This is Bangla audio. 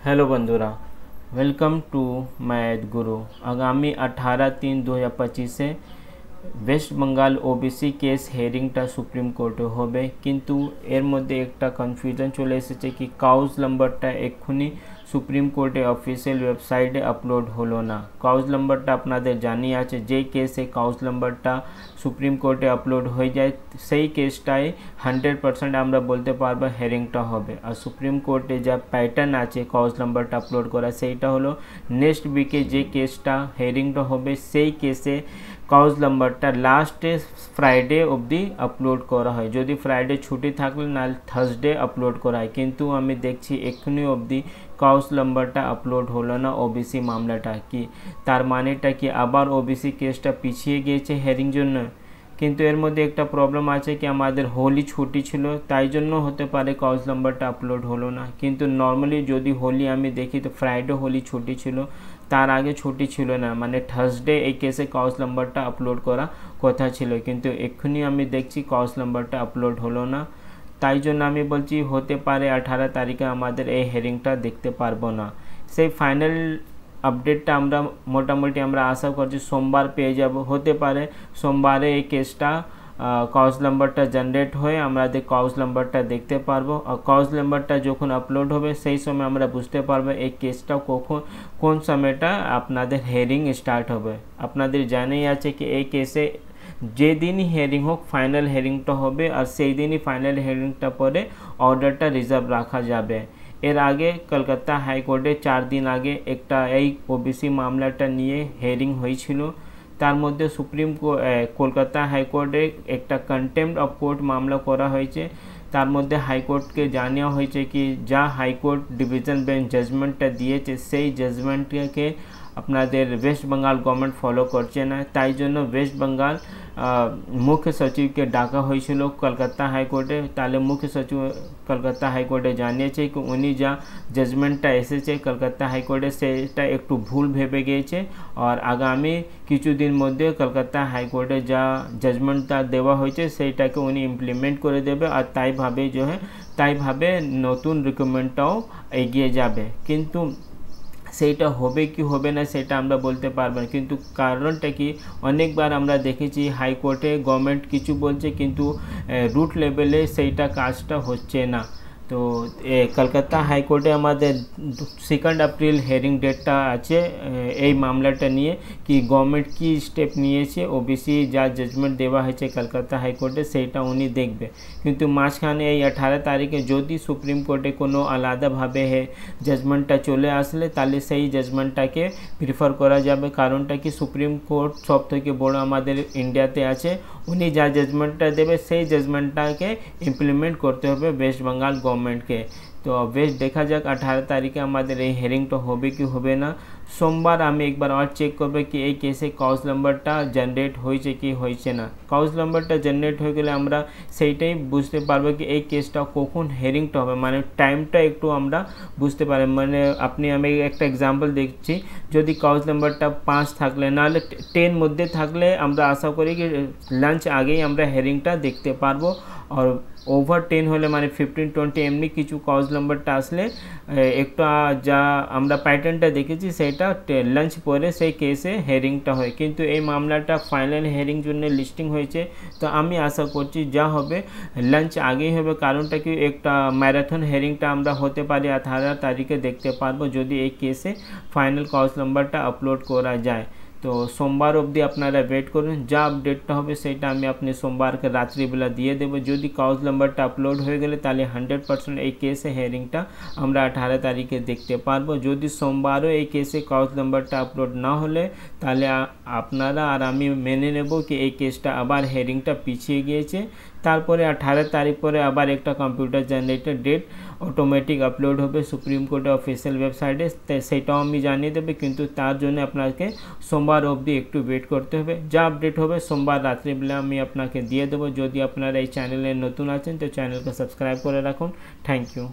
हेलो बंधुरा, वेलकम टू मैथ गुरु। आगामी 18/3/2025 से वेस्ट बंगाल ओबीसी केस हेरिंगटा सुप्रीम कोर्टे होबे, किन्तु एर मध्य एक कन्फ्यूजन चले एसेছে कि काउज नम्बरटा एक्षुनी सुप्रीम कोर्टे अफिशियल वेबसाइटे अपलोड हलो ना। काउज नम्बरटा आपनादेर जानिए आछे, जे केसे काउज नम्बरटा सुप्रीम कोर्टे अपलोड हो जाए सेई केसटाई 100% आमरा बोलते पारबो हेरिंगटा होबे। और सुप्रीम कोर्टे जा पैटार्न आछे काउज नम्बरटा अपलोड करा सेइटा हलो नेक्स्ट वीके जे केसटा हेरिंगटा होबे सेई केसे काउज नम्बरटा लास्ट फ्राइडे अब्दि अपलोड करा है। यदि फ्राइडे छुट्टी थाकले ना थार्सडे अपलोड करा है, किन्तु आमी देखछि एखुनी अब्दि काउज नम्बरटा अपलोड हलो ना ओबीसी मामलाटा। कि तार मानेटा कि आबार ओबीसी केसटा पिछिए गिয়েছে हेरिंग जन्य। किन्तु एर मध्य एक प्रॉब्लम आछे कि आमादेर होली छुट्टी छिलो, ताई जन्य होते पारे काउज नम्बरटा अपलोड हलो ना। किन्तु नर्माली यदि होली आमी देखी तो फ्राइडे होली छुट्टी छिलो, तार आगे छुट्टी छिलो ना, माने थार्सडे এই কেসে কাউজ নাম্বারটা আপলোড করা কথা ছিল, কিন্তু এক্ষুনি আমি দেখছি কাউজ নাম্বারটা আপলোড হলো না। তাই জন্য আমি বলছি হতে পারে 18 তারিখে আমাদের এই হেরিংটা দেখতে পারবো না। সেই ফাইনাল আপডেটটা আমরা মোটামুটি আমরা আশা করছি সোমবার পেয়ে যাব। হতে পারে সোমবারে এই কেসটা কাউজ নাম্বারটা জেনারেট হয়ে আমাদের কাউজ নাম্বারটা দেখতে পারবো। আর কাউজ নাম্বারটা যখন আপলোড হবে সেই সময় আমরা বুঝতে পারবো এই কেসটা কখন কোন সময়টা আপনাদের হেরিং স্টার্ট হবে। আপনাদের জানাই আছে কি এই কেসে যেদিনই হেরিং হোক ফাইনাল হেরিংটা হবে, আর সেই দিনই ফাইনাল হেরিংটা পরে অর্ডারটা রিজার্ভ রাখা যাবে। এর আগে কলকাতা হাইকোর্টে 4 दिन আগে একটা এই ওবিসি মামলাটা নিয়ে হেরিং হয়েছিল। তার মধ্যে সুপ্রিম কলকাতা হাইকোর্টে একটা কন্টেম্প্ট অফ কোর্ট মামলা করা হয়েছে। তার মধ্যে হাইকোর্টকে জানানো হয়েছে কি যা হাইকোর্ট ডিভিশন বেঞ্চ জাজমেন্টটা দিয়েছে সেই জাজমেন্টকে আপনাদের ওয়েস্ট বেঙ্গল গভর্নমেন্ট ফলো করছে না। তাই জন্য ওয়েস্ট বেঙ্গল মুখ্য সচিবকে ডাকা হয়েছিল কলকাতা হাইকোর্টে। তাহলে মুখ্য সচিব কলকাতা হাইকোর্টে জানিয়েছে কি উনি যা জাজমেন্টটা এসেছে কলকাতা হাইকোর্টে সেটা একটু ভুল ভেবে গিয়েছে, আর আগামী কিছুদিন মধ্যে কলকাতা হাইকোর্টে যা জাজমেন্টটা দেওয়া হয়েছে সেইটাকে উনি ইমপ্লিমেন্ট করে দেবে। আর তাইভাবে নতুন রিকমেন্ডটাও এগিয়ে যাবে। কিন্তু সেইটা হবে কি হবে না সেটা আমরা বলতে পারবো না। কিন্তু কারণটা কি অনেকবার আমরা দেখেছি হাইকোর্টে গভর্নমেন্ট কিছু বলছে কিন্তু রুট লেভেলে সেইটা কাজটা হচ্ছে না। তো কলকাতা হাইকোর্টে আমাদের 2 এপ্রিল হেরিং ডেটটা আছে এই মামলাটা নিয়ে কি গভর্নমেন্ট কি স্টেপ নিয়েছে ওবিসি যা জাজমেন্ট দেওয়া হয়েছে কলকাতা হাইকোর্টে সেইটা উনি দেখবে। কিন্তু মাঝখানে এই 18 তারিখে যদি সুপ্রিম কোর্টে কোনো আলাদাভাবে জাজমেন্টটা চলে আসলে তাহলে সেই জাজমেন্টটাকে প্রিফার করা যাবে। কারণটা কি সুপ্রিম কোর্ট সব থেকে বড় আমাদের ইন্ডিয়াতে আছে, উনি যা জাজমেন্টটা দেবে সেই জাজমেন্টটাকে ইমপ্লিমেন্ট করতে হবে ওয়েস্ট বেঙ্গল গভর্নমেন্টকে। তো বেশ দেখা যাক 18 তারিখে আমাদের এই হেরিংটা হবে কি হবে না। সোমবার আমি একবার আর চেক করবে কি এই কেসে কাউজ নাম্বারটা জেনারেট হয়েছে কি হয়েছে না। কাউজ নাম্বারটা জেনারেট হয়ে গেলে আমরা সেইটাই বুঝতে পারবো কি এই কেসটা কখন হেরিংটা হবে, মানে টাইমটা একটু আমরা বুঝতে পারি। মানে আমি একটা এক্সাম্পল দেখছি, যদি কাউজ নাম্বারটা 5 থাকলে নাহলে 10 মধ্যে থাকলে আমরা আশা করি কি লাঞ্চ আগেই আমরা হেরিংটা দেখতে পারবো। আর ওভার 10 হলে মানে 15-20 এমনি কিছু কাউজ নাম্বারটা আসলে একটা যা আমরা প্যাটার্নটা দেখেছি সেটা লাঞ্চ পরে সেই কেসে হেরিংটা হয়। কিন্তু এই মামলাটা ফাইনাল হেরিং জন্য লিস্টিং হয়েছে, তো আমি আশা করছি যা হবে লাঞ্চ আগেই হবে। কারণটা কি একটা ম্যারাথন হেরিংটা আমরা হতে পারি 18 তারিখে দেখতে পারবো যদি এই কেসে ফাইনাল কাউজ নাম্বারটা আপলোড করা যায়। তো সোমবার অবধি আপনারা ওয়েট করুন, যা আপডেটটা হবে সেটা আমি আপনি সোমবারকে রাত্রিবেলা দিয়ে দেবো। যদি কাউজ নাম্বারটা আপলোড হয়ে গেলে তাহলে 100% এই কেসে হেয়ারিংটা আমরা 18 তারিখে দেখতে পারবো। যদি সোমবারও এই কেসে কাউজ নাম্বারটা আপলোড না হলে তাহলে আপনারা আর আমি মেনে নেব কি এই কেসটা আবার হেয়ারিংটা পিছিয়ে গিয়েছে। তারপরে 18 তারিখ পরে আবার একটা computer generated date automatic upload হবে সুপ্রিম কোর্টের অফিসিয়াল ওয়েবসাইটে, সেটাও আমি জানিয়ে দেবে। কিন্তু তার জন্য আপনাকে সোমবার অবধি একটু ওয়েট করতে হবে। যা আপডেট হবে সোমবার রাত্রিবেলা আমি আপনাকে দিয়ে দেবো। যদি আপনারা এই চ্যানেলে নতুন আছেন তো চ্যানেলকে সাবস্ক্রাইব করে রাখুন। Thank you.